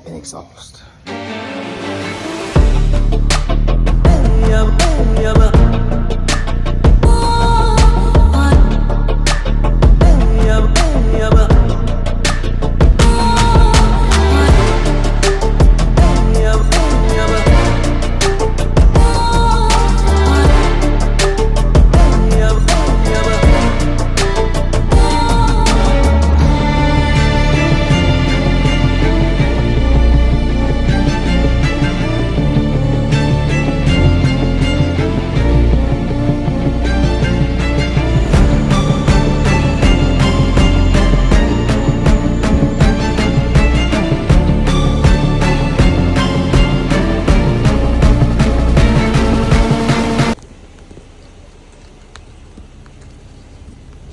and exhaust.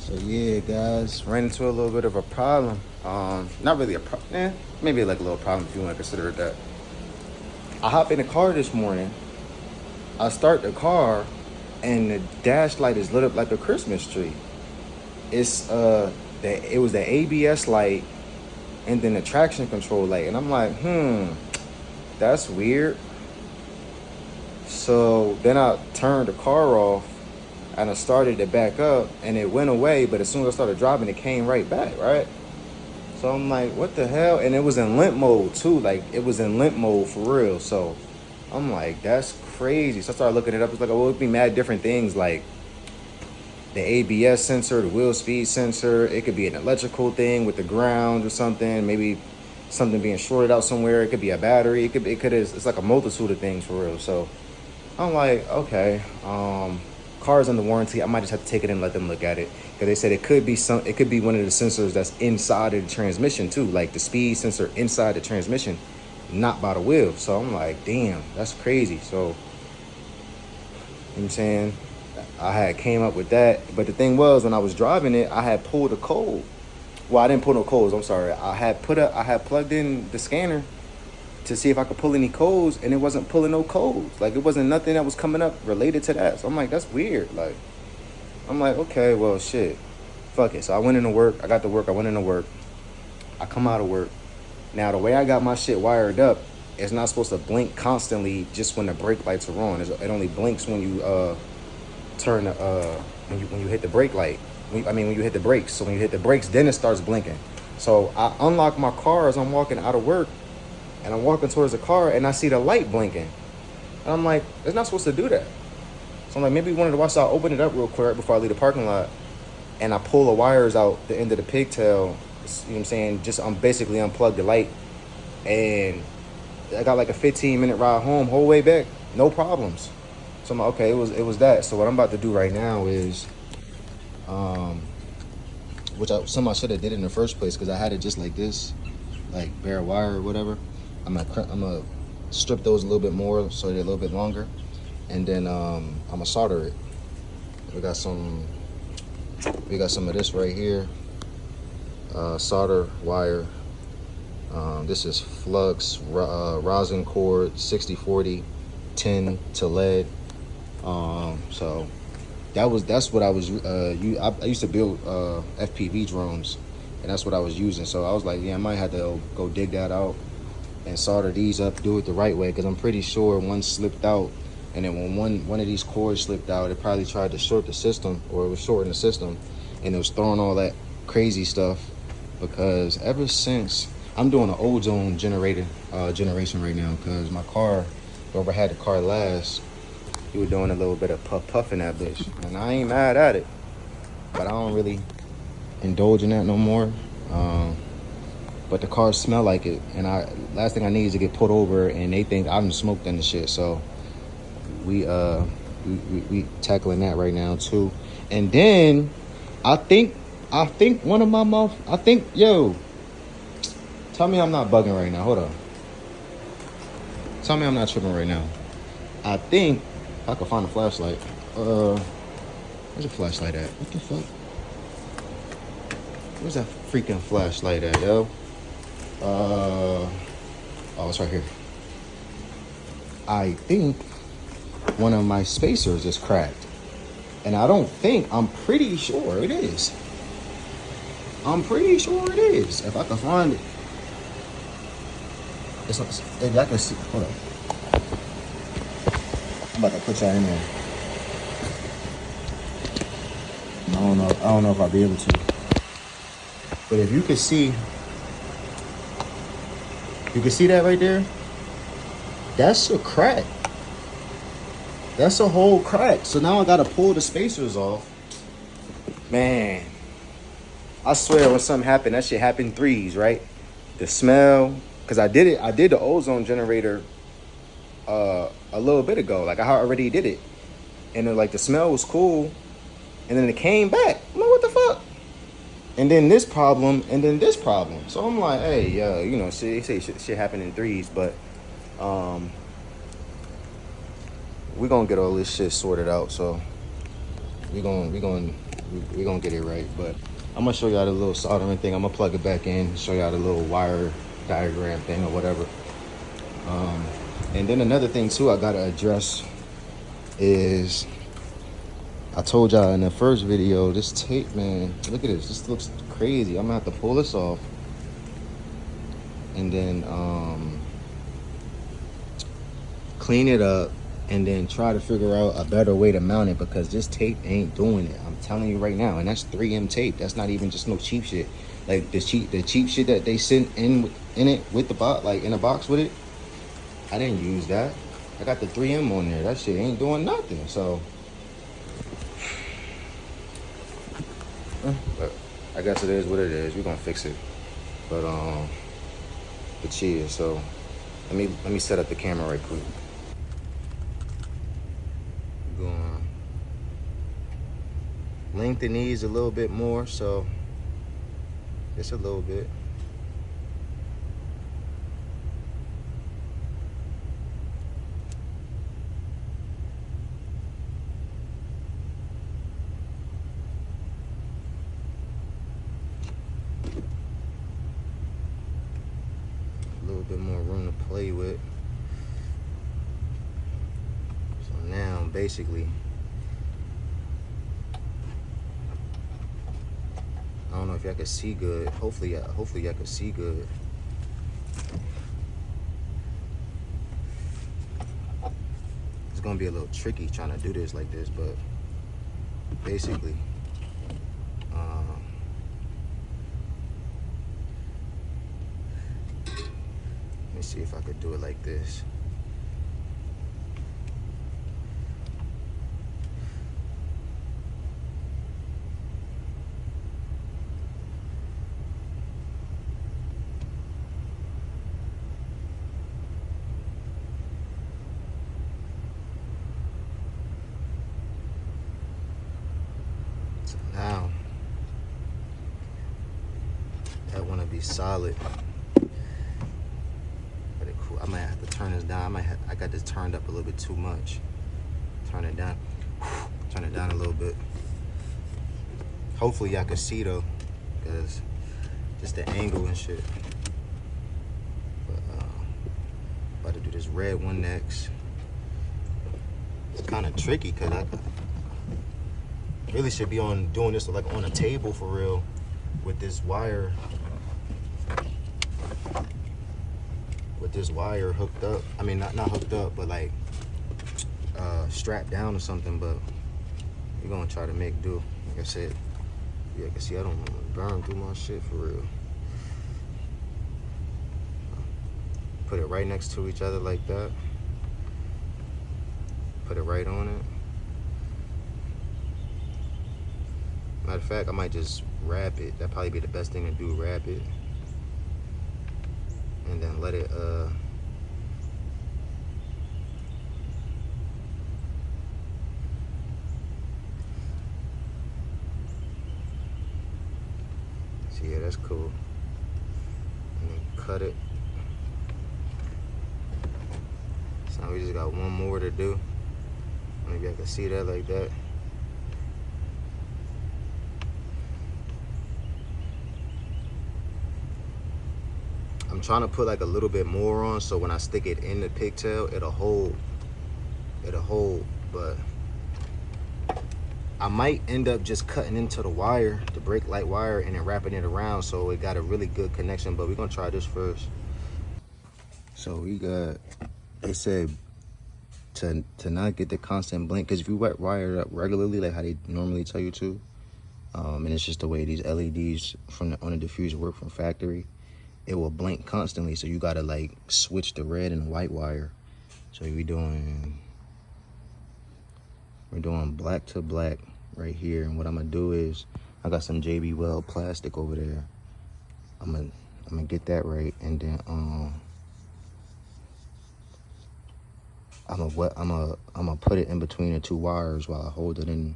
So yeah, guys, ran into a little bit of a problem. Not really a problem, maybe like a little problem if you want to consider it that. I hop in the car this morning. I start the car, and the dash light is lit up like a Christmas tree. It was the ABS light, and then the traction control light, and I'm like, that's weird. So then I turned the car off, and I started it back up, and it went away, but as soon as I started driving, it came right back, right? So I'm like, what the hell? And it was in limp mode too, like it was in limp mode for real. So I'm like, that's crazy. So I started looking it up. It's like, oh, it'd be mad different things, like the ABS sensor, the wheel speed sensor. It could be an electrical thing with the ground or something, maybe something being shorted out somewhere. It could be a battery. It's like a multitude of things for real. So I'm like, okay, car's under warranty. I might just have to take it in and let them look at it, because they said it could be one of the sensors that's inside of the transmission too, like the speed sensor inside the transmission, not by the wheel. So I'm like, damn, that's crazy. So, you know what I'm saying, I had came up with that, but the thing was, when I was driving it, I had pulled a code. Well, I didn't pull no codes, I'm sorry. I had plugged in the scanner to see if I could pull any codes, and it wasn't pulling no codes. Like, it wasn't nothing that was coming up related to that. So I'm like, that's weird. Like, I'm like, okay, well, shit, fuck it. So I went into work. I got to work. I went into work. I come out of work. Now, the way I got my shit wired up, it's not supposed to blink constantly just when the brake lights are on. It only blinks when you turn the when you hit the brake light. When you hit the brakes. So when you hit the brakes, then it starts blinking. So I unlock my car as I'm walking out of work, and I'm walking towards the car, and I see the light blinking. And I'm like, it's not supposed to do that. So I'm like, maybe you wanted to watch. So I'll open it up real quick before I leave the parking lot, and I pull the wires out the end of the pigtail. You know what I'm saying? Just basically unplug the light, and I got like a 15-minute ride home, whole way back, no problems. So I'm like, okay, it was that. So what I'm about to do right now is, which I should have did in the first place, because I had it just like this, like bare wire or whatever. I'm gonna strip those a little bit more so they're a little bit longer, and then I'm gonna solder it. We got some of this right here, solder wire. This is flux rosin cord 6040 tin to lead. So that's what I was I used to build FPV drones, and that's what I was using. So I was like, yeah, I might have to go dig that out and solder these up, do it the right way, because I'm pretty sure one slipped out, and then when one of these cords slipped out, it probably tried to short the system, or it was shorting the system, and it was throwing all that crazy stuff. Because ever since, I'm doing an ozone generation right now, because my car, whoever had the car last, he was doing a little bit of puffing that bitch, and I ain't mad at it, but I don't really indulge in that no more. But the cars smell like it, and last thing I need is to get pulled over and they think I'm smoked in the shit. So we tackling that right now too. And then I think one of my tell me I'm not bugging right now. Hold on. Tell me I'm not tripping right now. I think if I could find a flashlight. Where's the flashlight at? What the fuck? Where's that freaking flashlight at, yo? Oh, it's right here. I think one of my spacers is cracked. And I'm pretty sure it is. If I can find it. It's if y'all can see. Hold on. I'm about to put y'all in there. I don't know if I'll be able to. But if you can see, that right there? That's a crack. That's a whole crack. So now I gotta pull the spacers off. Man, I swear when something happened, that shit happened threes, right? The smell, cause I did the ozone generator a little bit ago. Like I already did it. And then, like the smell was cool. And then it came back. I'm like, what the fuck? And then this problem, and then this problem. So I'm like, hey, you know, shit happened in threes, but we gonna get all this shit sorted out. So we gonna get it right. But I'm gonna show y'all the little soldering thing. I'm gonna plug it back in, show y'all the little wire diagram thing or whatever. And then another thing too I gotta address is, I told y'all in the first video, this tape, man, look at this. This looks crazy. I'm gonna have to pull this off. And then clean it up and then try to figure out a better way to mount it, because this tape ain't doing it. I'm telling you right now. And that's 3M tape. That's not even just no cheap shit. Like the cheap shit that they sent in it with the box, like in a box with it. I didn't use that. I got the 3M on there. That shit ain't doing nothing. So but I guess it is what it is. We're gonna fix it. But cheers. So let me set up the camera right quick. Going lengthen these a little bit more, so just a little bit. Bit more room to play with. So now basically I don't know if y'all can see good. Hopefully y'all can see good. It's gonna be a little tricky trying to do this like this, but basically see if I could do it like this. So now that want to be solid. I might have to turn this down. I got this turned up a little bit too much. Turn it down. Turn it down a little bit. Hopefully y'all can see though, because just the angle and shit. But about to do this red one next. It's kind of tricky because I really should be doing this like on a table for real with this wire. This wire hooked up. I mean, not hooked up, but like strapped down or something. But we're gonna try to make do. Like I said, yeah, I can see I don't want to burn through my shit for real. Put it right next to each other like that. Put it right on it. Matter of fact, I might just wrap it. That'd probably be the best thing to do. Wrap it. And then let it see, yeah, that's cool. And then cut it. So now we just got one more to do. Maybe I can see that like that. I'm trying to put like a little bit more on, so when I stick it in the pigtail, it'll hold, but I might end up just cutting into the wire, the brake light wire, and then wrapping it around so it got a really good connection, but we're gonna try this first. So we got, they said to not get the constant blink, because if you wire it up regularly, like how they normally tell you to, and it's just the way these LEDs on the diffuser work from factory, it will blink constantly. So you gotta like switch the red and white wire. So we're doing black to black right here. And what I'm gonna do is, I got some JB Weld plastic over there. I'm gonna get that right, and then I'm gonna put it in between the two wires while I hold it in,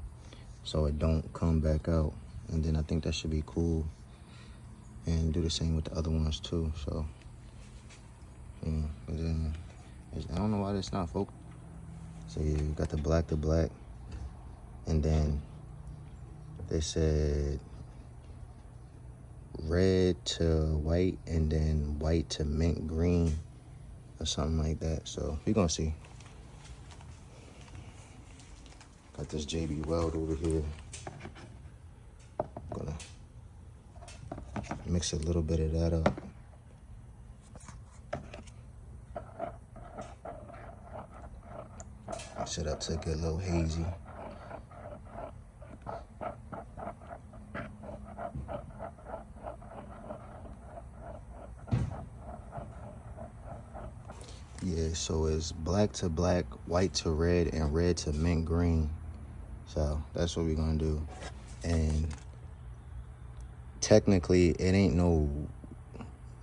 so it don't come back out. And then I think that should be cool. And do the same with the other ones too. So yeah, but then I don't know why it's not focused. So yeah, you got the black to black, and then they said red to white, and then white to mint green, or something like that. So we're gonna see. Got this JB Weld over here. Gonna mix a little bit of that up. Mix it up to get a little hazy. Yeah, so it's black to black, white to red, and red to mint green. So that's what we're gonna do. And technically it ain't no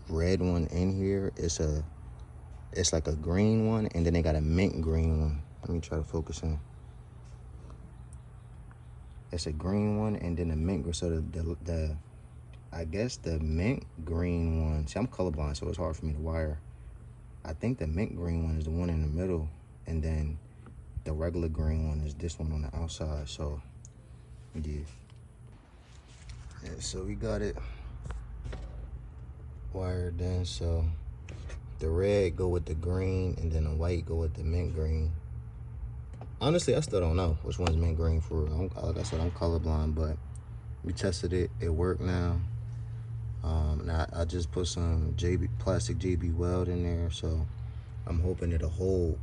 red one in here. It's like a green one, and then they got a mint green one. Let me try to focus in. It's a green one and then a mint green. So the I guess the mint green one, see, I'm colorblind, so it's hard for me to wire. I think the mint green one is the one in the middle, and then the regular green one is this one on the outside. So yeah, so we got it wired in. So the red go with the green, and then the white go with the mint green. Honestly, I still don't know which one's mint green for real. Like I said, I'm colorblind, but we tested it. It worked now. Now I just put some plastic JB Weld in there, so I'm hoping it'll hold.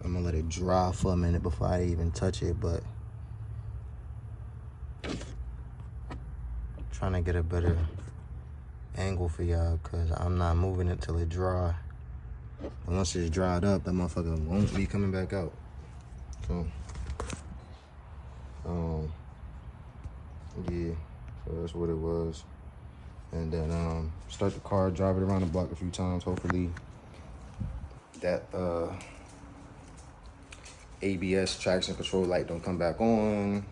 I'm gonna let it dry for a minute before I even touch it, but trying to get a better angle for y'all, because I'm not moving it till it dry. And once it's dried up, that motherfucker won't be coming back out. So yeah, so that's what it was. And then start the car, drive it around the block a few times. Hopefully that ABS traction control light don't come back on.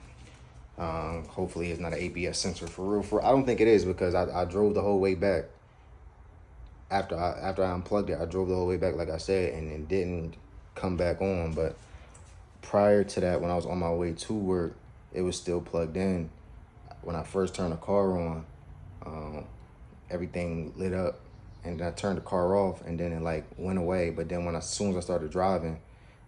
Hopefully it's not an ABS sensor for real. I don't think it is, because I drove the whole way back. After I unplugged it, I drove the whole way back, like I said, and it didn't come back on. But prior to that, when I was on my way to work, it was still plugged in. When I first turned the car on, everything lit up, and I turned the car off, and then it like went away. But then as soon as I started driving,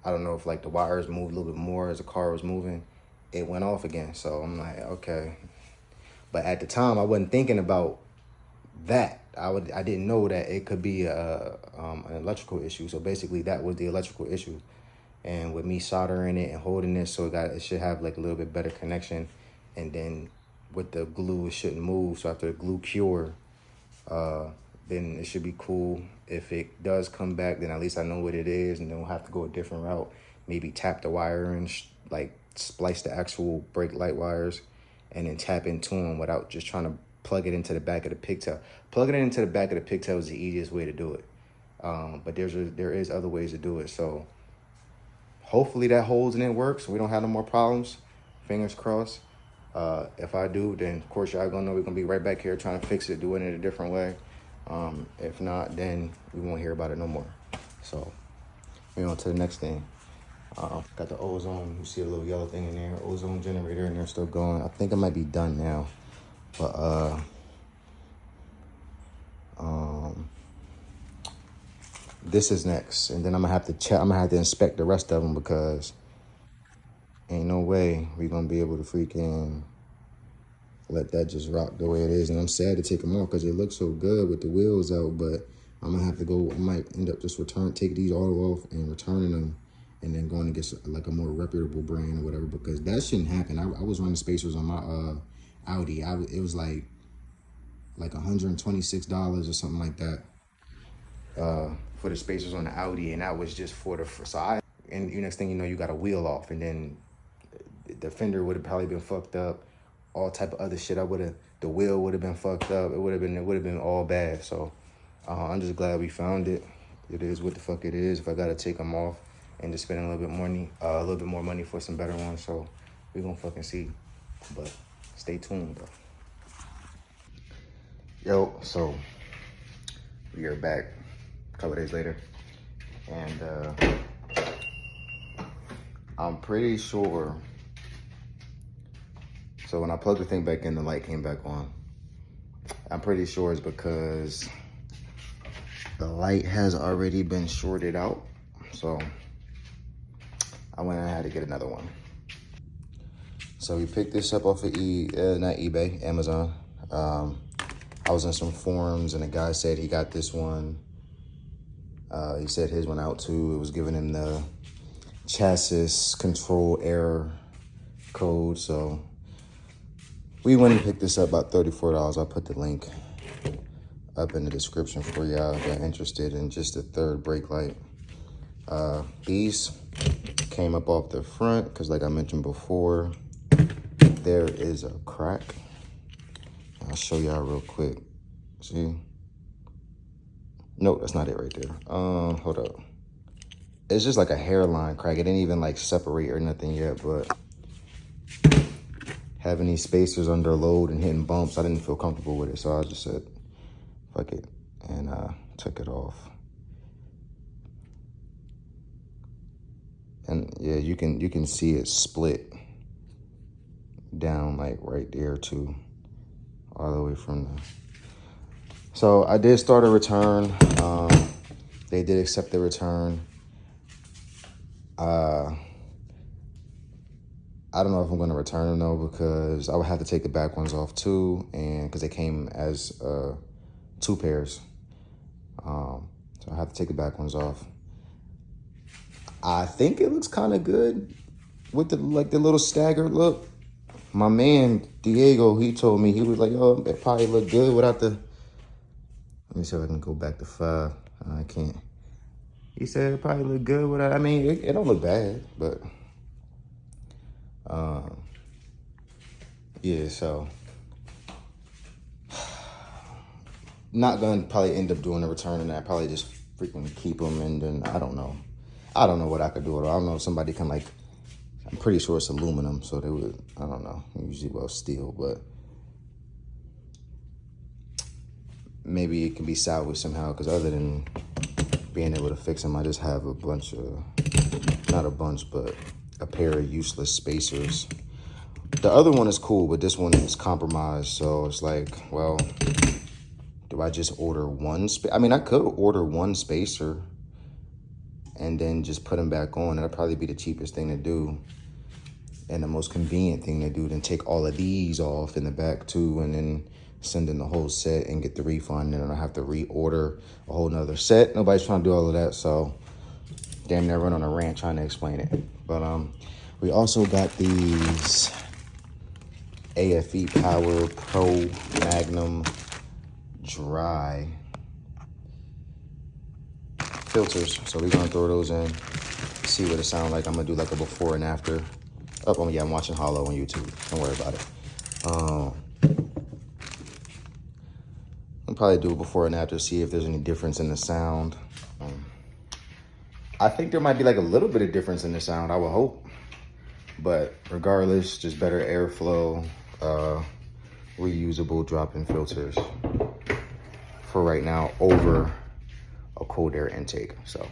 I don't know if like the wires moved a little bit more as the car was moving, it went off again. So I'm like, okay. But at the time, I wasn't thinking about that. I didn't know that it could be an electrical issue. So basically that was the electrical issue. And with me soldering it and holding this, so it should have like a little bit better connection. And then with the glue, it shouldn't move. So after the glue cure, then it should be cool. If it does come back, then at least I know what it is, and then we'll have to go a different route. Maybe tap the wire and like splice the actual brake light wires, and then tap into them without just trying to plug it into the back of the pigtail. Plugging it into the back of the pigtail is the easiest way to do it. But there is other ways to do it. So hopefully that holds and it works. We don't have no more problems. Fingers crossed. If I do, then of course y'all gonna know we're gonna be right back here trying to fix it, doing it a different way. If not, then we won't hear about it no more. So we're on to the next thing. Got the ozone. You see a little yellow thing in there. Ozone generator in there still going. I think it might be done now, but this is next, and then I'm gonna have to check. I'm gonna have to inspect the rest of them, because ain't no way we're gonna be able to freaking let that just rock the way it is. And I'm sad to take them off, because they look so good with the wheels out, but I'm gonna have to go, I might end up just take these all off and returning them, and then going to get like a more reputable brand or whatever, because that shouldn't happen. I was running spacers on my Audi. It was like $126 or something like that for the spacers on the Audi, and that was just for and you next thing you know, you got a wheel off, and then the fender would have probably been fucked up, all type of other shit. The wheel would have been fucked up. It would have been all bad. So I'm just glad we found it. It is what the fuck it is. If I gotta take them off and just spend a little bit more money for some better ones, so we gonna fucking see. But stay tuned, bro. Yo, so we are back a couple days later, and I'm pretty sure. So when I plugged the thing back in, the light came back on. I'm pretty sure it's because the light has already been shorted out. So I went and had to get another one. So we picked this up off of not eBay, Amazon. I was in some forums and a guy said he got this one. He said his went out too. It was giving him the chassis control error code. So we went and picked this up about $34. I'll put the link up in the description for y'all if you're interested in just the third brake light. These came up off the front because, like I mentioned before, there is a crack. I'll show y'all real quick. See? Nope, that's not it right there. Hold up. It's just like a hairline crack. It didn't even like separate or nothing yet, but having these spacers under load and hitting bumps, I didn't feel comfortable with it. So I just said, fuck it, and took it off. And yeah, you can see it split down like right there too, all the way from the. So I did start a return. They did accept the return. I don't know if I'm going to return them though, because I would have to take the back ones off too, and because they came as 2 pairs. So I have to take the back ones off. I think it looks kind of good with the little staggered look. My man Diego, he told me, he was like, "Oh, it probably look good without the." Let me see if I can go back to 5. I can't. He said it probably look good without. I mean, it don't look bad, but yeah. So not gonna probably end up doing a return on that. Probably just freaking keep them, and then I don't know what I could do. I don't know if somebody can like. I'm pretty sure it's aluminum, so they would. I don't know. Usually, well, steel, but maybe it can be salvaged somehow. Because other than being able to fix them, I just have a bunch of, not a bunch, but a pair of useless spacers. The other one is cool, but this one is compromised. So it's like, well, do I just order one? I mean, I could order one spacer and then just put them back on. That'd probably be the cheapest thing to do and the most convenient thing to do. Then take all of these off in the back too, and then send in the whole set and get the refund. And then I have to reorder a whole nother set. Nobody's trying to do all of that, so damn near run on a rant trying to explain it. But we also got these AFE Power Pro Magnum Dry filters. So we're gonna throw those in, see what it sounds like. I'm gonna do like a before and after. Oh yeah, I'm watching Hollow on YouTube. Don't worry about it. I'll probably do a before and after, see if there's any difference in the sound. I think there might be like a little bit of difference in the sound, I would hope. But regardless, just better airflow, reusable drop-in filters for right now over a cold air intake. So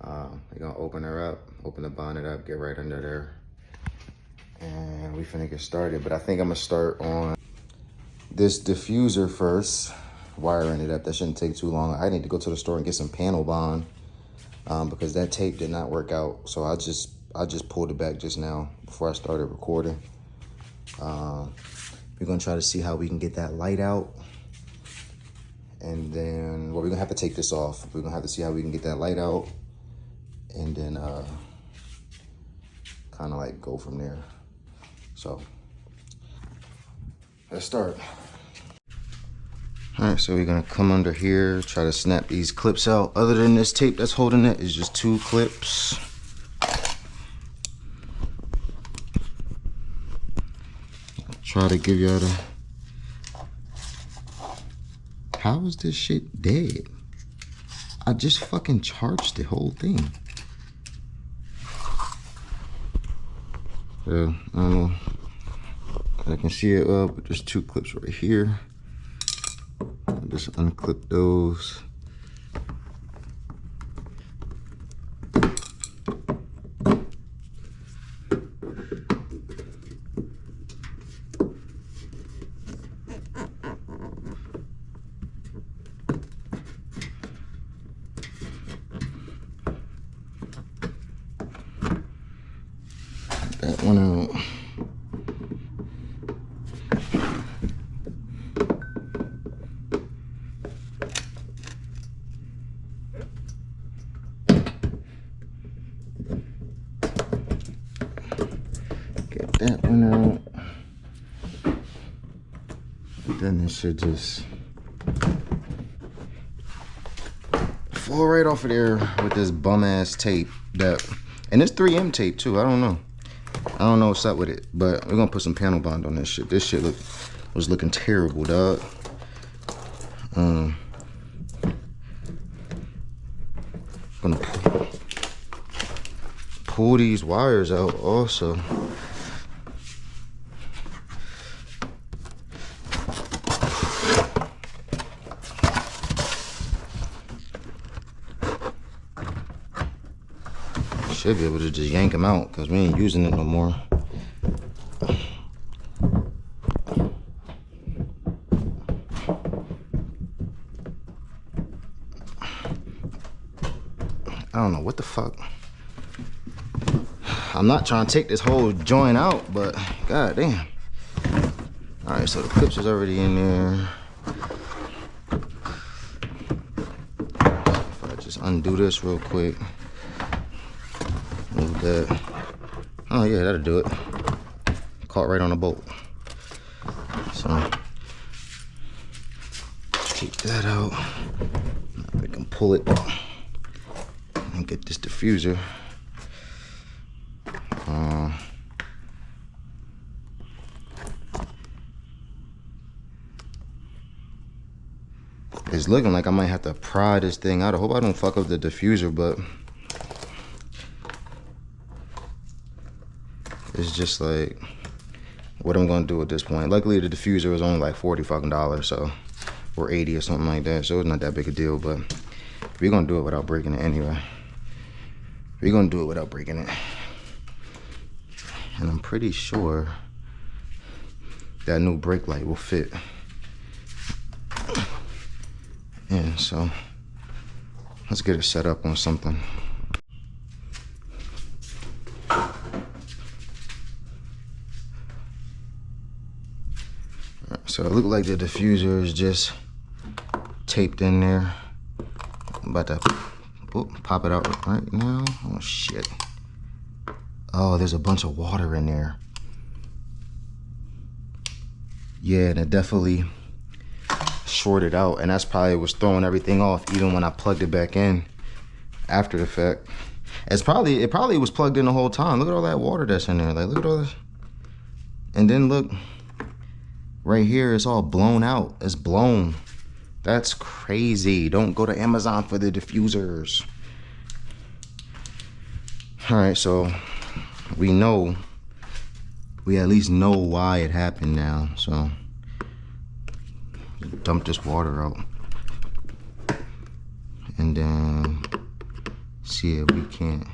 we're gonna open her up, open the bonnet up, get right under there, and we finna get started. But I think I'm gonna start on this diffuser first, wiring it up. That shouldn't take too long. I need to go to the store and get some panel bond because that tape did not work out. So I just pulled it back just now before I started recording. We're gonna try to see how we can get that light out. And then, well, we're gonna have to take this off. We're gonna have to see how we can get that light out, and then kind of like go from there. So let's start. All right, so we're gonna come under here, try to snap these clips out. Other than this tape that's holding it, is just 2 clips. Try to give y'all the... How is this shit dead? I just fucking charged the whole thing. So, I don't know. I can see it well, but there's 2 clips right here. I'll just unclip those. That one out. Get that one out. Then it should just fall right off of there with this bum ass tape. And it's 3M tape too. I don't know what's up with it, but we're gonna put some panel bond on this shit. This shit was looking terrible, dog. Gonna pull these wires out also. Should be able to just yank them out because we ain't using it no more. I don't know what the fuck. I'm not trying to take this whole joint out, but god damn. All right, so the clips is already in there. If I just undo this real quick. Move that. Oh yeah, that'll do it. Caught right on the bolt. So take that out. Now we can pull it and get this diffuser. It's looking like I might have to pry this thing out. I hope I don't fuck up the diffuser, but it's just like what I'm gonna do at this point. Luckily the diffuser was only like $40 fucking, so, or 80 or something like that, so it's not that big a deal, but we're gonna do it without breaking it anyway. We're gonna do it without breaking it. And I'm pretty sure that new brake light will fit. And so let's get it set up on something. So it looked like the diffuser is just taped in there. I'm about to pop it out right now. Oh shit. Oh, there's a bunch of water in there. Yeah, and it definitely shorted out, and that's probably was throwing everything off even when I plugged it back in after the fact. It probably was plugged in the whole time. Look at all that water that's in there. Like, look at all this. And then look, right here, it's all blown out. It's blown. That's crazy. Don't go to Amazon for the diffusers. All right, so we at least know why it happened now. So dump this water out and then see if we can't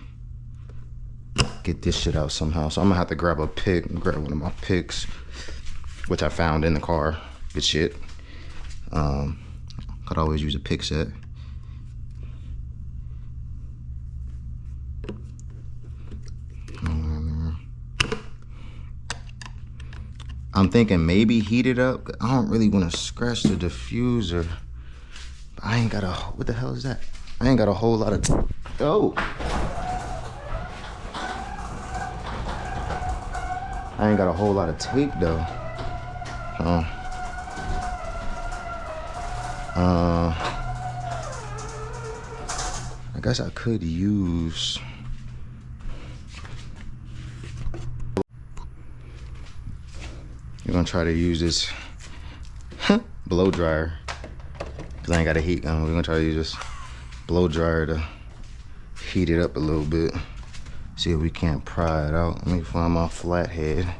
get this shit out somehow. So I'm gonna have to grab one of my picks, which I found in the car. Good shit. Could always use a pick set. I'm thinking maybe heat it up. I don't really want to scratch the diffuser. I ain't got a, what the hell is that? I ain't got a whole lot of, oh. I ain't got a whole lot of tape though. I guess I could use, I'm gonna try to use this blow dryer because I ain't got a heat gun. We're gonna try to use this blow dryer to heat it up a little bit. See if we can't pry it out. Let me find my flathead.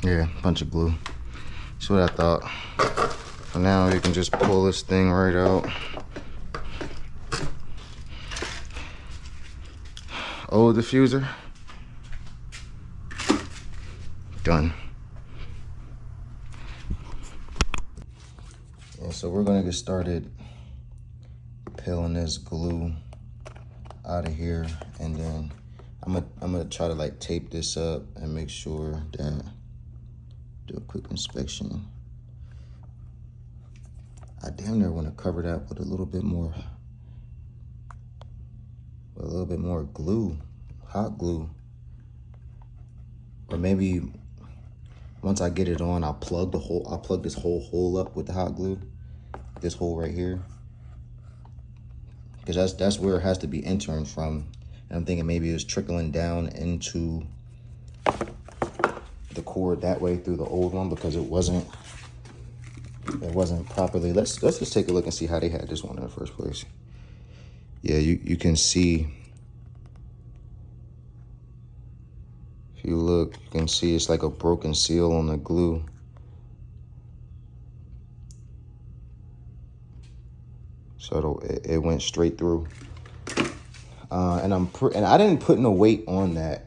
Yeah, bunch of glue. That's what I thought. For now, you can just pull this thing right out. Oh, diffuser. Done. Yeah, so we're gonna get started peeling this glue out of here, and then I'm gonna try to like tape this up and make sure that, do a quick inspection. I damn near want to cover that with a little bit more glue, hot glue. Or maybe once I get it on, I'll plug this whole hole up with the hot glue. This hole right here. Because that's where it has to be entering from. And I'm thinking maybe it's trickling down into the cord that way through the old one because it wasn't properly. Let's just take a look and see how they had this one in the first place. Yeah, you can see, if you look, you can see it's like a broken seal on the glue. So it went straight through. And I didn't put no weight on that.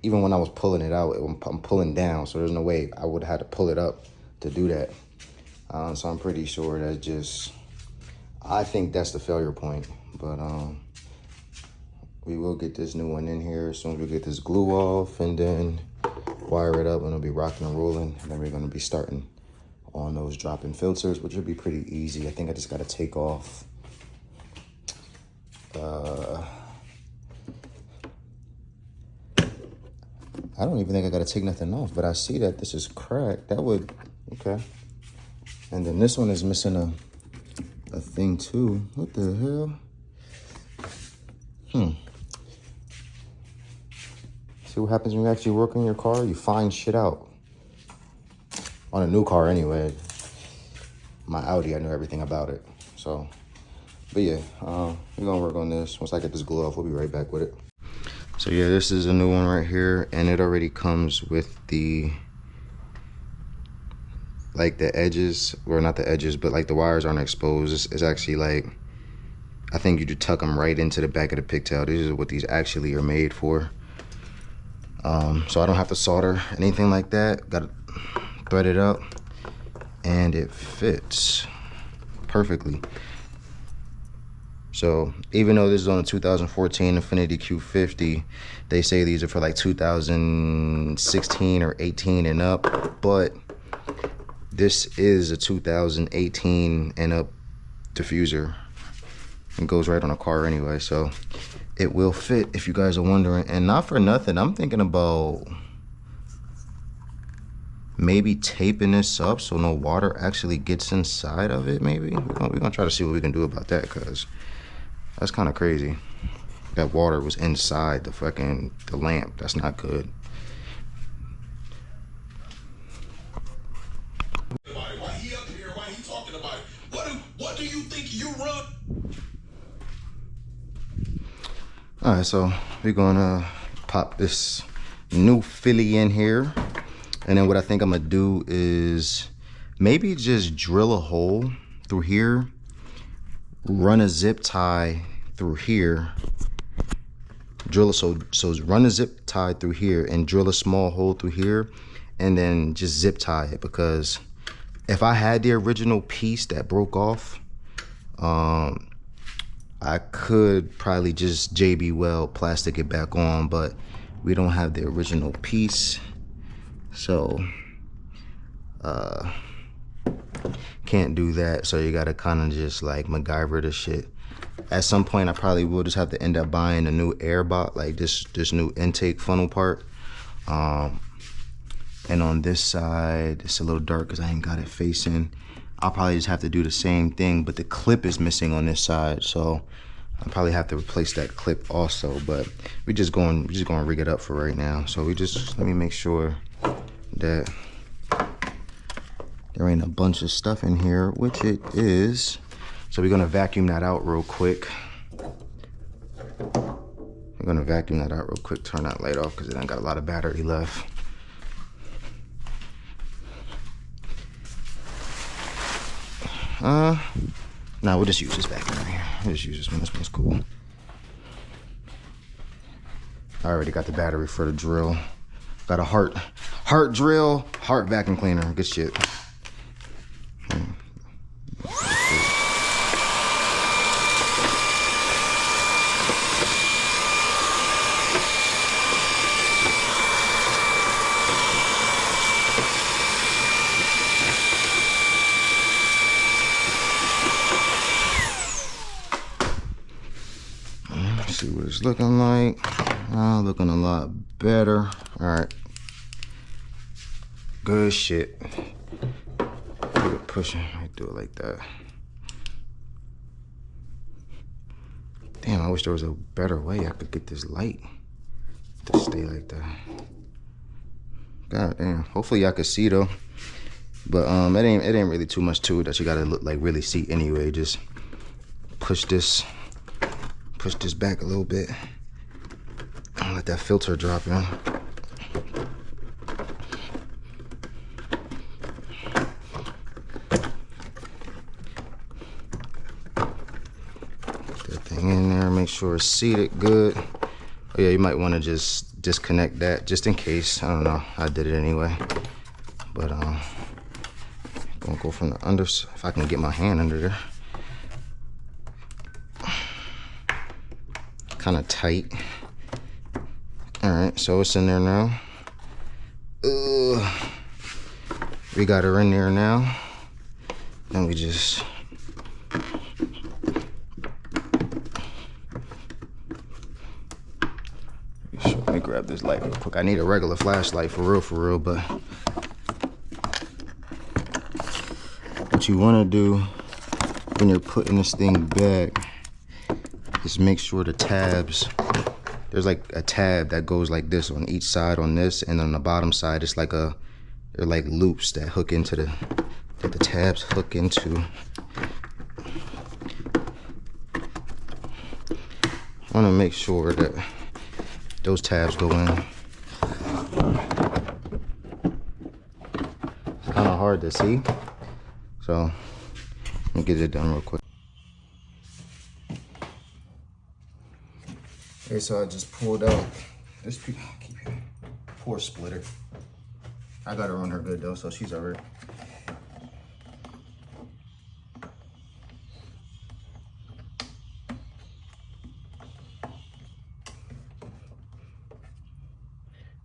Even when I was pulling it out, I'm pulling down, so there's no way I would have had to pull it up to do that. So I'm pretty sure that's just, I think that's the failure point. But we will get this new one in here as soon as we get this glue off, and then wire it up, and it'll be rocking and rolling. And then we're gonna be starting on those drop-in filters, which will be pretty easy. I think I just gotta take off I don't even think I gotta take nothing off, but I see that this is cracked. That would, okay. And then this one is missing a thing too. What the hell? See what happens when you actually work on your car? You find shit out. On a new car anyway. My Audi, I knew everything about it. So, but yeah, we're gonna work on this. Once I get this glue off, we'll be right back with it. So yeah, this is a new one right here, and it already comes with the, like the edges, or not the edges, but like the wires aren't exposed. It's actually like, I think you just tuck them right into the back of the pigtail. This is what these actually are made for. So I don't have to solder anything like that. Got to thread it up, and it fits. perfectly. So even though this is on a 2014 Infiniti Q50, they say these are for like 2016 or 18 and up, but this is a 2018 and up diffuser. It goes right on a car anyway, so it will fit if you guys are wondering. And not for nothing, I'm thinking about maybe taping this up so no water actually gets inside of it. Maybe we're gonna try to see what we can do about that, because that's kind of crazy. That water was inside the lamp. That's not good. Why he up here? Why he talking about it? What do you think you run? All right, so we're gonna pop this new Philly in here, and then what I think I'm gonna do is maybe just drill a hole through here, run a zip tie through here, so run a zip tie through here and drill a small hole through here, and then just zip tie it, because if I had the original piece that broke off, I could probably just JB Weld plastic it back on, but we don't have the original piece, so can't do that. So you gotta kind of just like MacGyver this shit. At some point I probably will just have to end up buying a new air bot, like this new intake funnel part. And on this side it's a little dark because I ain't got it facing. I'll probably just have to do the same thing, but the clip is missing on this side, so I'll probably have to replace that clip also. But we're just going to rig it up for right now. So let me make sure that there ain't a bunch of stuff in here, which it is. So we're gonna vacuum that out real quick. Turn that light off because it ain't got a lot of battery left. Nah, we'll just use this vacuum right here. We'll just use this one. This one's cool. I already got the battery for the drill. Got a heart drill, heart vacuum cleaner. Good shit. See what it's looking like. Looking a lot better. All right, good shit. Keep it pushing. I do it like that. Damn, I wish there was a better way I could get this light to stay like that. God damn. Hopefully y'all could see though. But it ain't really too much to it that you gotta look like really see anyway. Just push this back a little bit and let that filter drop in. Put that thing in there, make sure it's seated good. Oh yeah, you might want to just disconnect that just in case. I don't know, I did it anyway. But gonna go from the under, if I can get my hand under there. Kind of tight. All right, so it's in there now. We got her in there now. Then we just let me grab this light real quick. I need a regular flashlight for real, but what you want to do when you're putting this thing back is make sure the tabs, there's like a tab that goes like this on each side on this, and on the bottom side it's like they're like loops that hook into that the tabs hook into. I want to make sure that those tabs go in. It's kind of hard to see, so let me get it done real quick. Okay, so I just pulled out this poor splitter. I got her on her good though, so she's alright.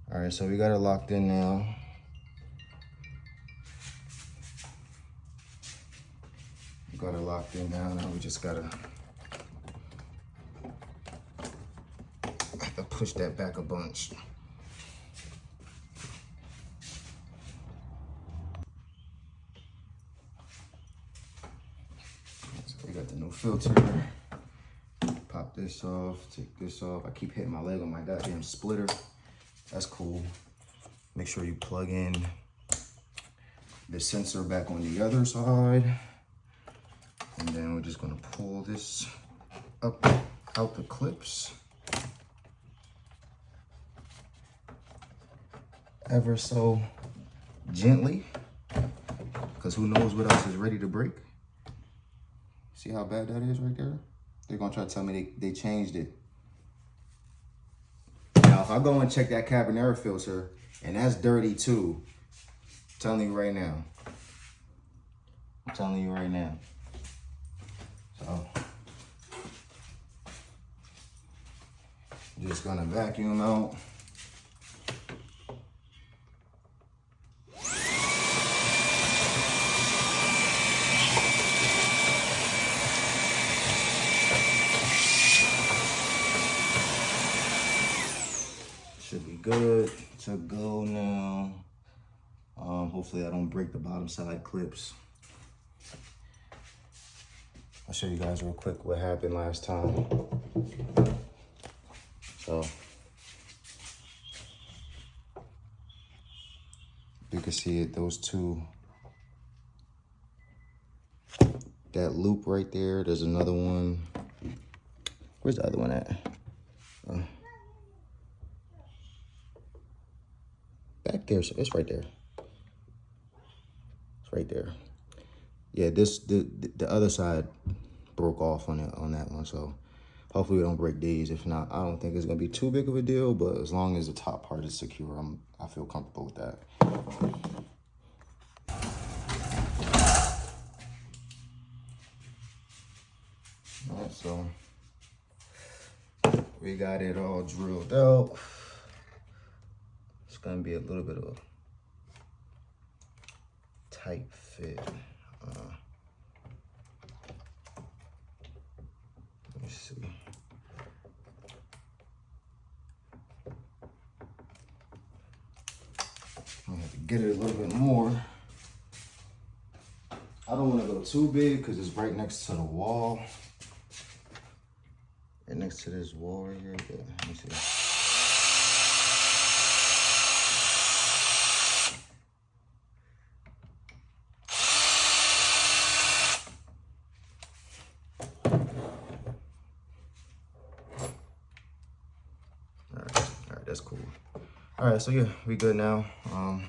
All right, so we got it locked in now. We got it locked in now. Now we just gotta push that back a bunch. So we got the new filter. Pop this off, take this off. I keep hitting my leg on my goddamn splitter. That's cool. Make sure you plug in the sensor back on the other side. And then we're just gonna pull this up out the clips. Ever so gently, because who knows what else is ready to break. See how bad that is right there? They're gonna try to tell me they changed it. Now, if I go and check that cabin air filter, and that's dirty too, I'm telling you right now. I'm telling you right now. So, I'm just gonna vacuum out. Should be good to go now. Hopefully I don't break the bottom side clips. I'll show you guys real quick what happened last time. So, you can see it, those two. That loop right there, there's another one. Where's the other one at? Back there, so it's right there. It's right there. Yeah, the other side broke off on that one, so hopefully we don't break these. If not, I don't think it's gonna be too big of a deal, but as long as the top part is secure, I feel comfortable with that. All right, so we got it all drilled out. It's gonna be a little bit of a tight fit. Let me see. I have to get it a little bit more. I don't want to go too big because it's right next to the wall. Right next to this wall right here. But let me see. That's cool. All right, so yeah, we good now. Go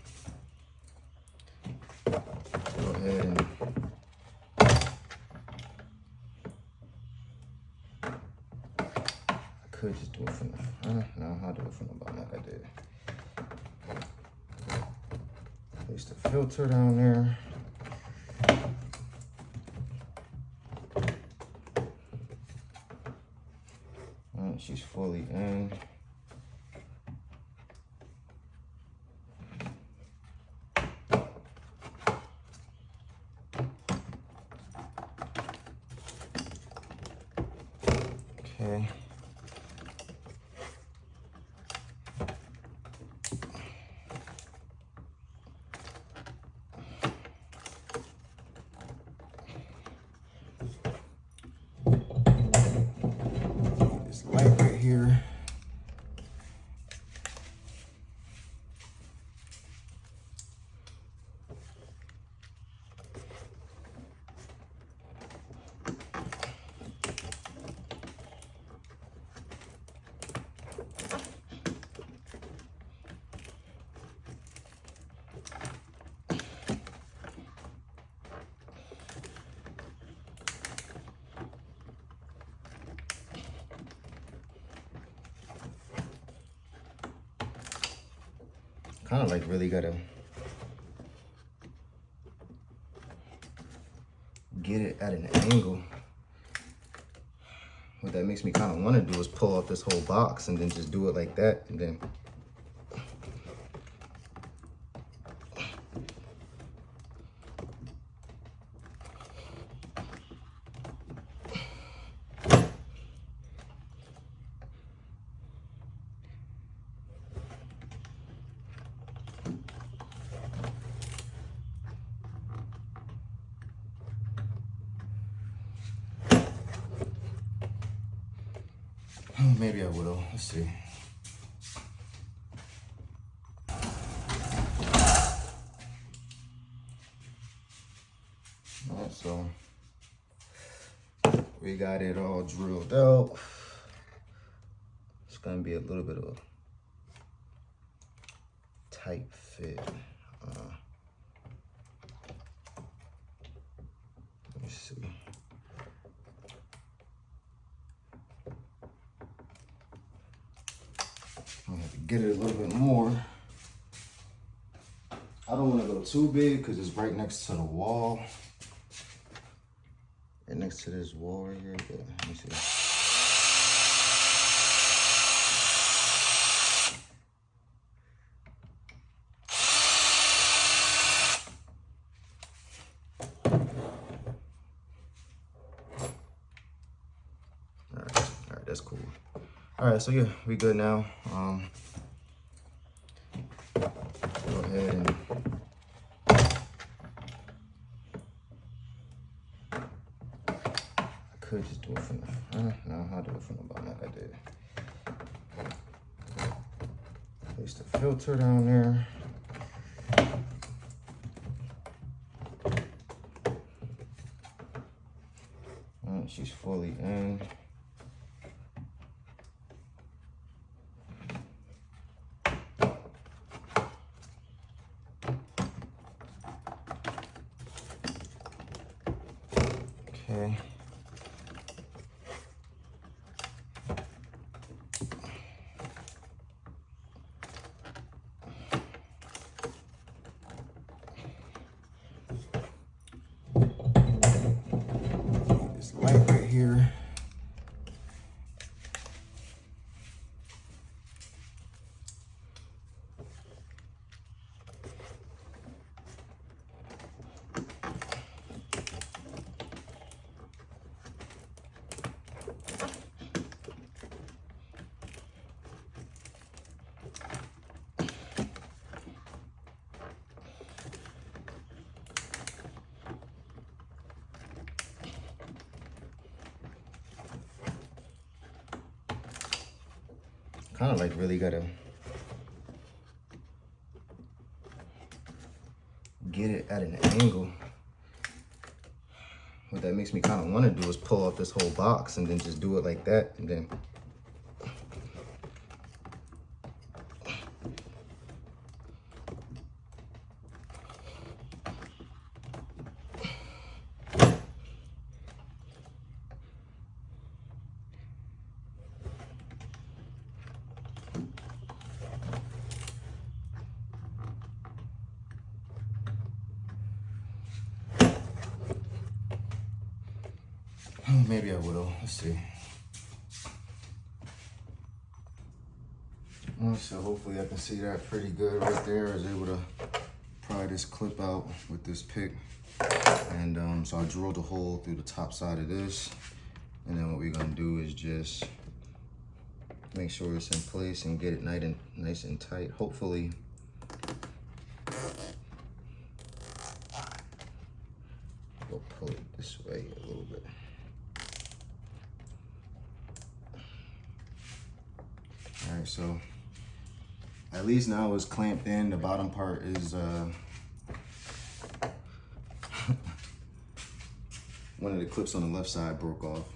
ahead and I could just do it from the front. No, I'll do it from the bottom like I did. Place the filter down there. All right, she's fully in. Okay. This light right here. Kind of like really gotta get it at an angle. What that makes me kind of want to do is pull out this whole box and then just do it like that, and then Maybe I will. Let's see. All right, so we got it all drilled out. It's gonna be a little bit of a tight fit. Let me see. I'm gonna have to get it a little bit more. I don't want to go too big because it's right next to the wall. Right next to this wall right here. But let me see. All right, that's cool. All right, so yeah, we good now. Go ahead and could just do it from the front. No, I'll do it from the bottom like I did. Place the filter down there. All right, she's fully in. Okay. This light right here. Kind of like really gotta get it at an angle. What that makes me kind of want to do is pull off this whole box and then just do it like that, and then maybe I will. Let's see. So hopefully I can see that pretty good right there. I was able to pry this clip out with this pick. And so I drilled a hole through the top side of this. And then what we're gonna do is just make sure it's in place and get it nice and tight. Hopefully, we'll pull it this way a little bit. All right, so at least now it's clamped in. The bottom part is one of the clips on the left side broke off.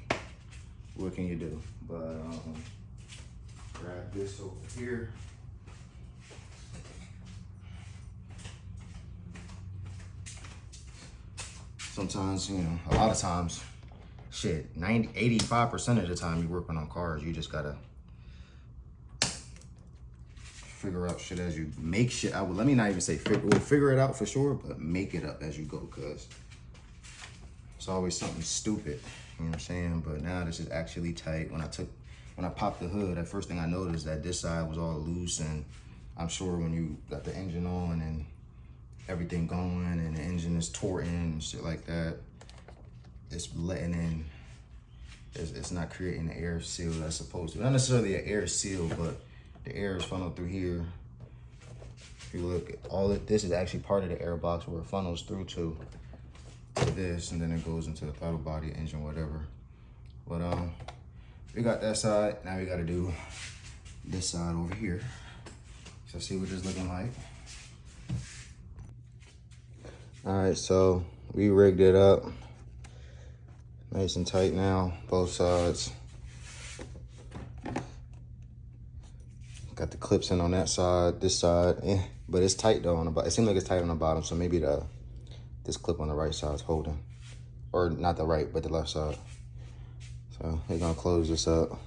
What can you do? But grab this over here. Sometimes, you know, a lot of times, shit, 85% of the time you're working on cars, you just gotta figure out shit as you make shit. Let me not even say figure it out for sure, but make it up as you go, cause it's always something stupid. You know what I'm saying? But now this is actually tight. When I popped the hood, the first thing I noticed that this side was all loose, and I'm sure when you got the engine on and everything going and the engine is torting and shit like that, it's letting in, it's not creating the air seal that's supposed to. Not necessarily an air seal, but the air is funneled through here. If you look at all of this is actually part of the air box where it funnels through to this, and then it goes into the throttle body, engine, whatever. But we got that side. Now we gotta do this side over here. So see what it's looking like. All right, so we rigged it up. Nice and tight now, both sides. Got the clips in on that side, this side, but it's tight though on the bottom. It seems like it's tight on the bottom, so maybe this clip on the right side is holding. Or not the right, but the left side. So we're gonna close this up.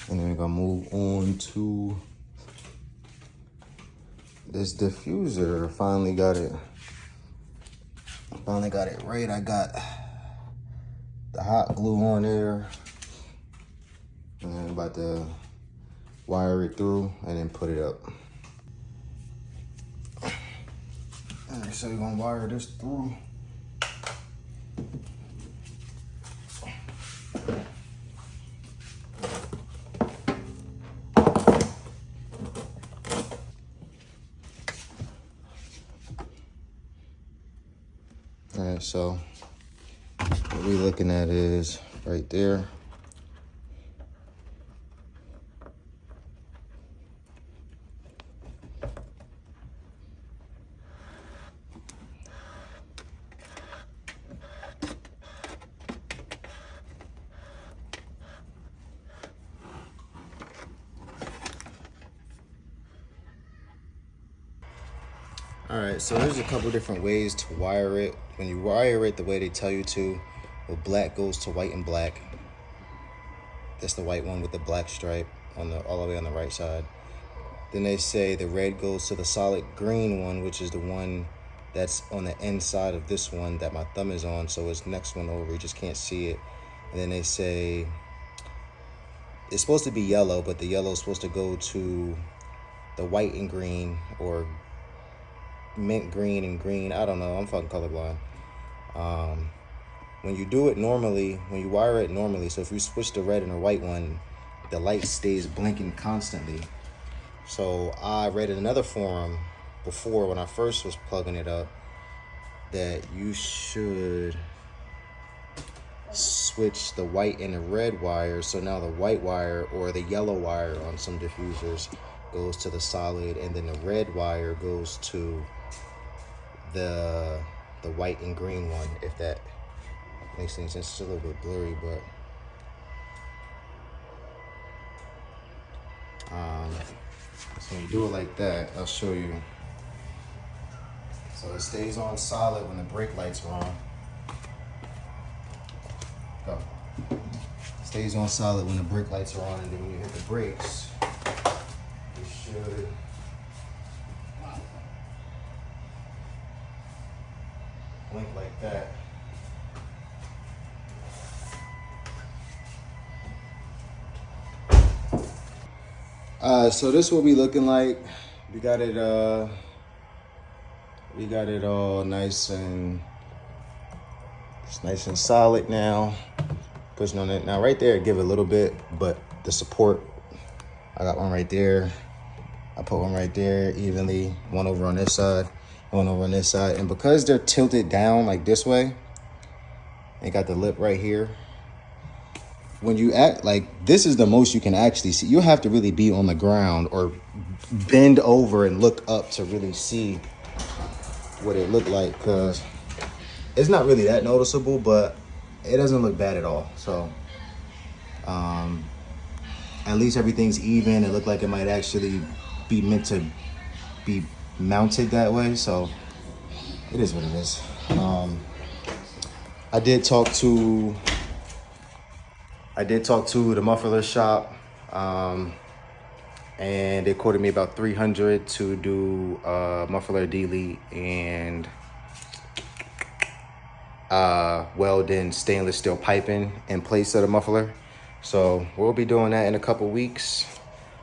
And then we're gonna move on to this diffuser. Finally got it right. I got the hot glue on there. And I'm about to wire it through and then put it up. All right, so we're gonna wire this through. All right, so what we're looking at is right there. All right, so there's a couple different ways to wire it. When you wire it the way they tell you to, the black goes to white and black. That's the white one with the black stripe on all the way on the right side. Then they say the red goes to the solid green one, which is the one that's on the inside of this one that my thumb is on. So it's next one over, you just can't see it. And then they say it's supposed to be yellow, but the yellow is supposed to go to the white and green, or mint green and green. I don't know, I'm fucking colorblind. When you do it normally, when you wire it normally, so if you switch the red and the white one, the light stays blinking constantly. So I read in another forum before, when I first was plugging it up, that you should switch the white and the red wire. So now the white wire or the yellow wire on some diffusers goes to the solid, and then the red wire goes to the white and green one, if that makes any sense. It's a little bit blurry, but so when you do it like that, I'll show you. So it stays on solid when the brake lights are on. Go. Stays on solid when the brake lights are on, and then when you hit the brakes, you should blink like that. So this is what we looking like. We got it all nice and solid now. Pushing on it now. Right there, give it a little bit, but the support, I got one right there. I put one right there evenly, one over on this side, one over on this side. And because they're tilted down like this way, they got the lip right here. When you act like, this is the most you can actually see. You have to really be on the ground or bend over and look up to really see what it looked like, because it's not really that noticeable, but it doesn't look bad at all. So at least everything's even. It looked like it might actually be meant to be mounted that way. So it is what it is. I did talk to the muffler shop, and they quoted me about $300 to do muffler delete and weld in stainless steel piping in place of the muffler. So we'll be doing that in a couple weeks.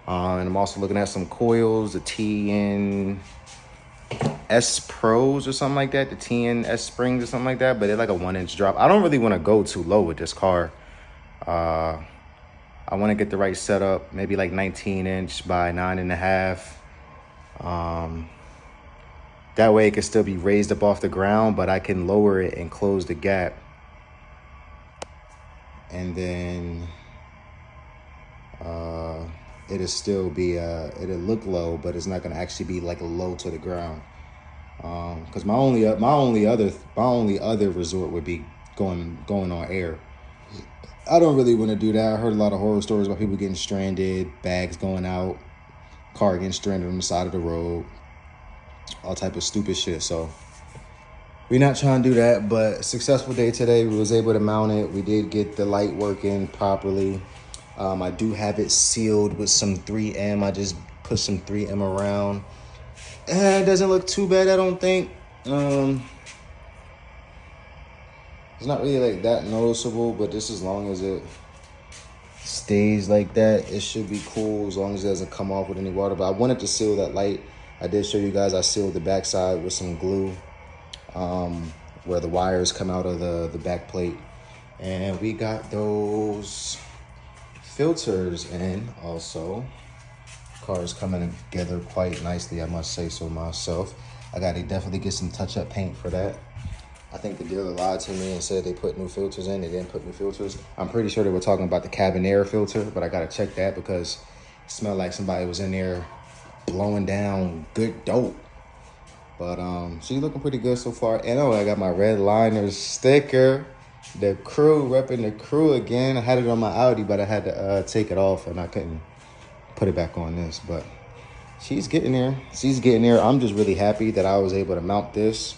And I'm also looking at some coils, the TNS Pros or something like that, the TNS Springs or something like that, but they're like a 1-inch drop. I don't really want to go too low with this car. I want to get the right setup, maybe like 19-inch by 9.5. That way it can still be raised up off the ground, but I can lower it and close the gap and then it'll still be it'll look low, but it's not gonna actually be like low to the ground. Because my only other resort would be going on air. I don't really want to do that. I heard a lot of horror stories about people getting stranded, bags going out, car getting stranded on the side of the road, all type of stupid shit. So we're not trying to do that. But successful day today. We was able to mount it. We did get the light working properly. I do have it sealed with some 3M. I just put some 3M around. It doesn't look too bad, I don't think. It's not really like that noticeable, but just as long as it stays like that, it should be cool as long as it doesn't come off with any water. But I wanted to seal that light. I did show you guys I sealed the backside with some glue where the wires come out of the back plate. And we got those filters in also. Car's coming together quite nicely, I must say so myself. I gotta definitely get some touch-up paint for that. I think the dealer lied to me and said they put new filters in. They didn't put new filters. I'm pretty sure they were talking about the cabin air filter, but I gotta check that because it smelled like somebody was in there blowing down good dope. But she's looking pretty good so far. And I got my red liner sticker. The crew, repping the crew again. I had it on my Audi, but I had to take it off and I couldn't put it back on this. But she's getting there. She's getting there. I'm just really happy that I was able to mount this.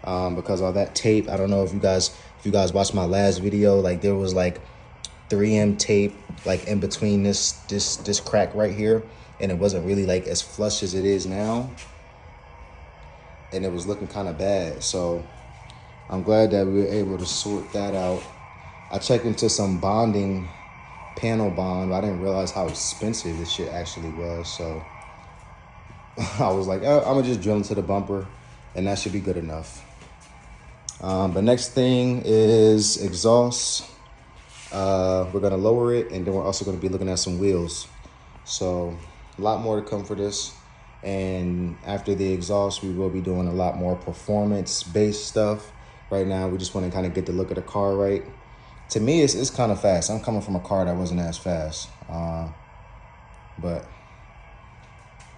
Because all that tape, I don't know if you guys watched my last video, like there was like 3M tape like in between this crack right here, and it wasn't really like as flush as it is now, and it was looking kind of bad. So I'm glad that we were able to sort that out. I checked into some bonding, panel bond, but I didn't realize how expensive this shit actually was. So I was like, oh, I'm gonna just drill into the bumper and that should be good enough. The next thing is exhaust. We're gonna lower it, and then we're also gonna be looking at some wheels. So a lot more to come for this. And after the exhaust, we will be doing a lot more performance-based stuff. Right now, we just want to kind of get the look of the car right. To me, it's kind of fast. I'm coming from a car that wasn't as fast, but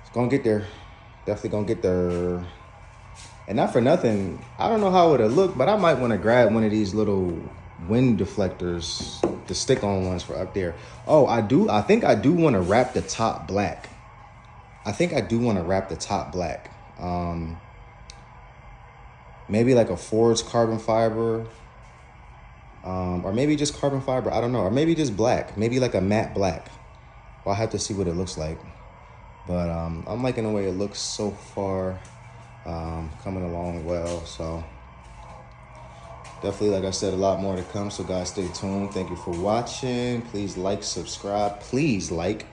it's gonna get there. Definitely gonna get there. And not for nothing, I don't know how it'll look, but I might want to grab one of these little wind deflectors, the stick-on ones for up there. Oh, I think I do want to wrap the top black. Maybe like a forged carbon fiber, or maybe just carbon fiber. I don't know, or maybe just black. Maybe like a matte black. Well, I'll have to see what it looks like. But I'm liking the way it looks so far. Coming along well, so definitely, like I said, a lot more to come, so guys, stay tuned. Thank you for watching. Please like, subscribe. Please like.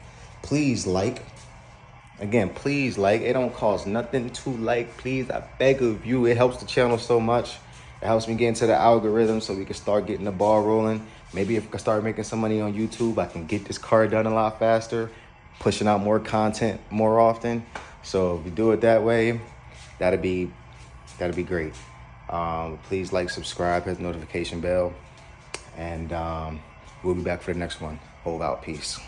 Again, please like. It don't cost nothing to like. Please, I beg of you. It helps the channel so much. It helps me get into the algorithm so we can start getting the ball rolling. Maybe if I start making some money on YouTube, I can get this car done a lot faster, pushing out more content more often. So if you do it that way, that'd be great. Please like, subscribe, hit the notification bell, and we'll be back for the next one. Hold out. Peace.